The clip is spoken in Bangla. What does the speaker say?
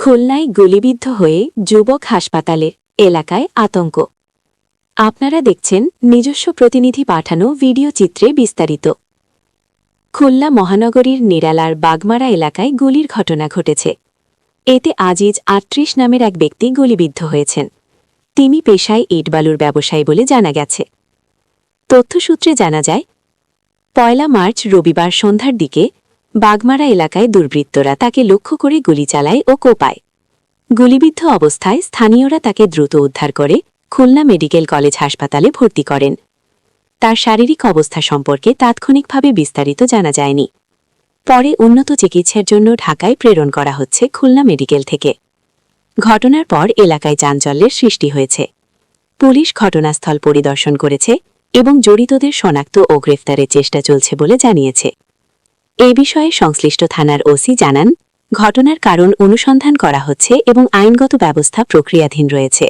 খুলনায় গুলিবিদ্ধ হয়ে যুবক হাসপাতালে এলাকায় আতঙ্ক। আপনারা দেখছেন নিজস্ব প্রতিনিধি পাঠানো ভিডিও চিত্রে বিস্তারিত। খুলনা মহানগরীর নিরালার বাগমারা এলাকায় গুলির ঘটনা ঘটেছে। এতে আজিজ ৩৮ নামের এক ব্যক্তি গুলিবিদ্ধ হয়েছেন। তিনি পেশায় ইটবালুর ব্যবসায়ী বলে জানা গেছে। তথ্যসূত্রে জানা যায়, ১ মার্চ রবিবার সন্ধ্যার দিকে বাগমারা এলাকায় দুর্বৃত্তরা তাকে লক্ষ্য করে গুলি চালায় ও কোপায়। গুলিবিদ্ধ অবস্থায় স্থানীয়রা তাকে দ্রুত উদ্ধার করে খুলনা মেডিকেল কলেজ হাসপাতালে ভর্তি করেন। তার শারীরিক অবস্থা সম্পর্কে তাৎক্ষণিকভাবে বিস্তারিত জানা যায়নি। পরে উন্নত চিকিৎসার জন্য ঢাকায় প্রেরণ করা হচ্ছে খুলনা মেডিকেল থেকে। ঘটনার পর এলাকায় চাঞ্চল্যের সৃষ্টি হয়েছে। পুলিশ ঘটনাস্থল পরিদর্শন করেছে এবং জড়িতদের শনাক্ত ও গ্রেফতারের চেষ্টা চলছে বলে জানিয়েছে। এ বিষয়ে সংশ্লিষ্ট থানার ওসি জানান, ঘটনার কারণ অনুসন্ধান করা হচ্ছে এবং আইনগত ব্যবস্থা প্রক্রিয়াধীন রয়েছে।